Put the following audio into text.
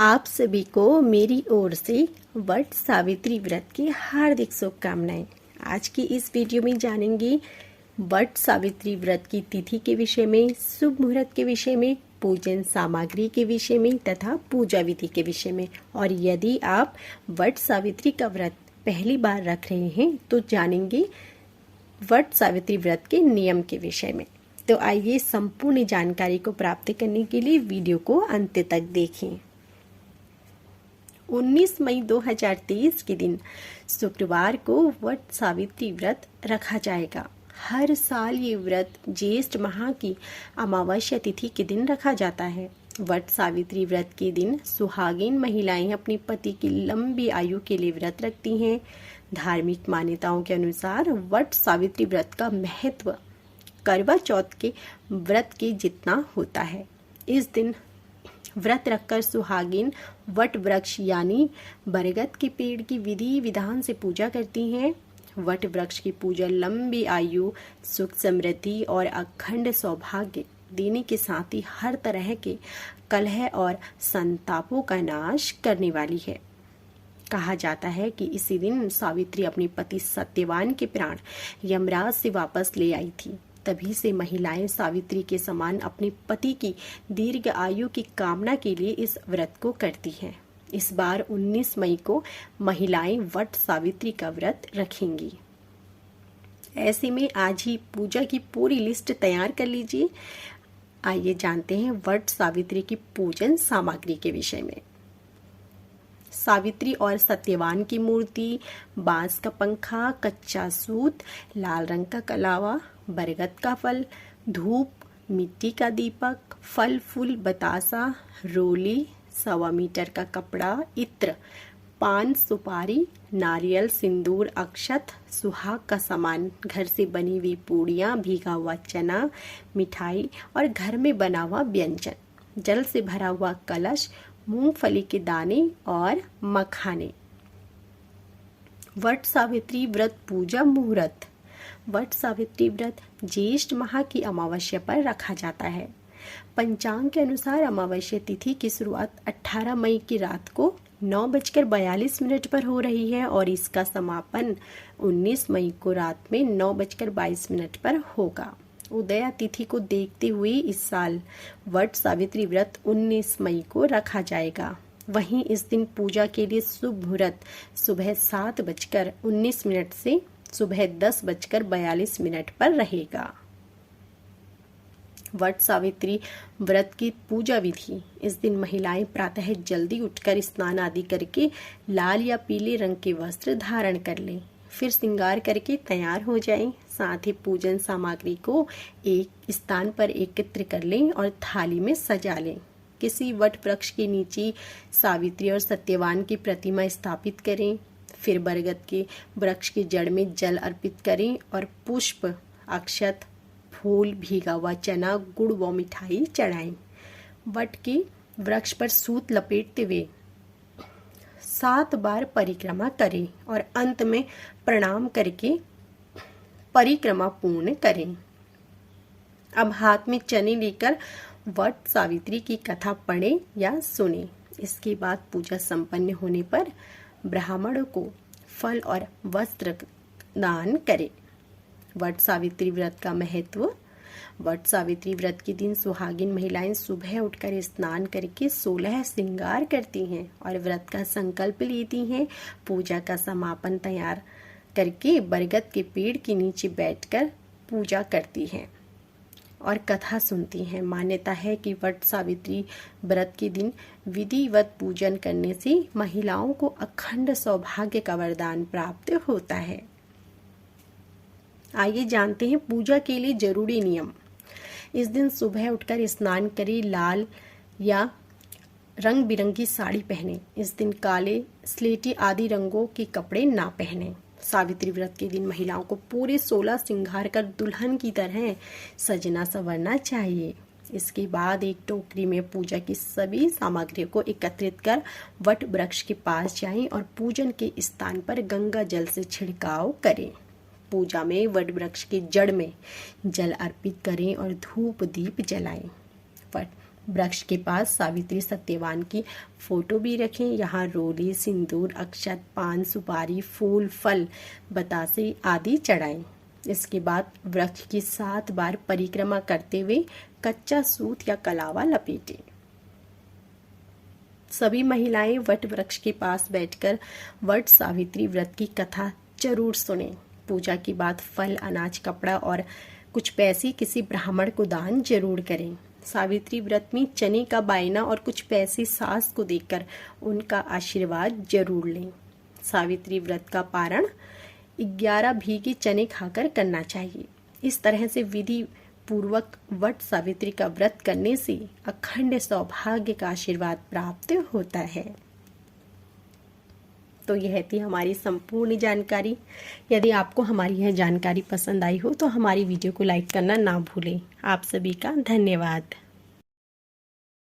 आप सभी को मेरी ओर से वट सावित्री व्रत की हार्दिक शुभकामनाएं। आज की इस वीडियो में जानेंगे वट सावित्री व्रत की तिथि के विषय में, शुभ मुहूर्त के विषय में, पूजन सामग्री के विषय में तथा पूजा विधि के विषय में। और यदि आप वट सावित्री का व्रत पहली बार रख रहे हैं तो जानेंगे वट सावित्री व्रत के नियम के विषय में। तो आइए संपूर्ण जानकारी को प्राप्त करने के लिए वीडियो को अंत तक देखें। 19 मई 2023 के दिन शुक्रवार को वट सावित्री व्रत रखा जाएगा। हर साल ये व्रत ज्येष्ठ माह की अमावस्या तिथि के दिन रखा जाता है। वट सावित्री व्रत के दिन सुहागिन महिलाएं अपने पति की लंबी आयु के लिए व्रत रखती हैं। धार्मिक मान्यताओं के अनुसार वट सावित्री व्रत का महत्व करवा चौथ के व्रत के जितना होता है। इस दिन व्रत रखकर सुहागिन वट वृक्ष यानी बरगद के पेड़ की विधि विधान से पूजा करती हैं। वट वृक्ष की पूजा लंबी आयु, सुख समृद्धि और अखंड सौभाग्य देने के साथ ही हर तरह के कलह और संतापों का नाश करने वाली है। कहा जाता है कि इसी दिन सावित्री अपने पति सत्यवान के प्राण यमराज से वापस ले आई थी। तभी से महिलाएं सावित्री के समान अपने पति की दीर्घ आयु की कामना के लिए इस व्रत को करती हैं। इस बार 19 मई को महिलाएं वट सावित्री का व्रत रखेंगी। ऐसे में आज ही पूजा की पूरी लिस्ट तैयार कर लीजिए। आइए जानते हैं वट सावित्री की पूजन सामग्री के विषय में। सावित्री और सत्यवान की मूर्ति, बांस का पंखा, कच्चा सूत, लाल रंग का कलावा, बरगद का फल, धूप, मिट्टी का दीपक, फल फूल बतासा, रोली, 1.25 मीटर का कपड़ा, इत्र, पान सुपारी, नारियल, सिंदूर, अक्षत, सुहाग का सामान, घर से बनी हुई पूड़ियाँ, भीगा हुआ चना, मिठाई और घर में बना हुआ व्यंजन, जल से भरा हुआ कलश, मूंगफली के दाने और मखाने। वट सावित्री व्रत पूजा मुहूर्त। वट सावित्री व्रत ज्येष्ठ माह की अमावस्या पर रखा जाता है। पंचांग के अनुसार अमावस्या तिथि की शुरुआत 18 मई की रात को 9:42 पर हो रही है और इसका समापन 19 मई को रात में 9:22 पर होगा। उदया तिथि को देखते हुए इस साल वट सावित्री व्रत 19 मई को रखा जाएगा। वहीं इस दिन पूजा के लिए शुभ मुहूर्त सुबह 7:19 से सुबह 10:42 पर रहेगा। वट सावित्री व्रत की पूजा विधि। इस दिन महिलाएं प्रातः जल्दी उठकर स्नान आदि करके लाल या पीले रंग के वस्त्र धारण कर लें, फिर श्रृंगार करके तैयार हो जाएं। साथ ही पूजन सामग्री को एक स्थान पर एकत्र कर लें और थाली में सजा लें। किसी वट वृक्ष के नीचे सावित्री और सत्यवान की प्रतिमा स्थापित करें। फिर बरगद के वृक्ष की जड़ में जल अर्पित करें और पुष्प, अक्षत, फूल, भीगा हुआ चना, गुड़ व मिठाई चढ़ाएं। वट के वृक्ष पर सूत लपेटते हुए 7 बार परिक्रमा करें और अंत में प्रणाम करके परिक्रमा पूर्ण करें। अब हाथ में चने लेकर वट सावित्री की कथा पढ़ें या सुनें। इसके बाद पूजा संपन्न होने पर ब्राह्मणों को फल और वस्त्र दान करें। वट सावित्री व्रत का महत्व। वट सावित्री व्रत के दिन सुहागिन महिलाएं सुबह उठकर स्नान करके 16 श्रृंगार करती हैं और व्रत का संकल्प लेती हैं। पूजा का समापन तैयार करके बरगद के पेड़ के नीचे बैठकर पूजा करती हैं और कथा सुनती हैं। मान्यता है कि वट सावित्री व्रत के दिन विधिवत पूजन करने से महिलाओं को अखंड सौभाग्य का वरदान प्राप्त होता है। आइए जानते हैं पूजा के लिए जरूरी नियम। इस दिन सुबह उठकर स्नान करें, लाल या रंग बिरंगी साड़ी पहने। इस दिन काले, स्लेटी आदि रंगों के कपड़े ना पहने। सावित्री व्रत के दिन महिलाओं को पूरे 16 श्रृंगार कर दुल्हन की तरह सजना संवरना चाहिए। इसके बाद एक टोकरी में पूजा की सभी सामग्रियों को एकत्रित कर वट वृक्ष के पास जाएं और पूजन के स्थान पर गंगा जल से छिड़काव करें। पूजा में वट वृक्ष की जड़ में जल अर्पित करें और धूप दीप जलाएं। वृक्ष के पास सावित्री सत्यवान की फोटो भी रखें। यहाँ रोली, सिंदूर, अक्षत, पान, सुपारी, फूल, फल, बतासे आदि चढ़ाएं। इसके बाद वृक्ष की 7 बार परिक्रमा करते हुए कच्चा सूत या कलावा लपेटें। सभी महिलाएं वट वृक्ष के पास बैठकर वट सावित्री व्रत की कथा जरूर सुनें। पूजा के बाद फल, अनाज, कपड़ा और कुछ पैसे किसी ब्राह्मण को दान जरूर करें। सावित्री व्रत में चने का बायना और कुछ पैसे सास को देकर उनका आशीर्वाद जरूर लें। सावित्री व्रत का पारण 11 भीगे चने खाकर करना चाहिए। इस तरह से विधि पूर्वक वट सावित्री का व्रत करने से अखंड सौभाग्य का आशीर्वाद प्राप्त होता है। तो यह थी हमारी संपूर्ण जानकारी। यदि आपको हमारी यह जानकारी पसंद आई हो तो हमारी वीडियो को लाइक करना ना भूलें। आप सभी का धन्यवाद।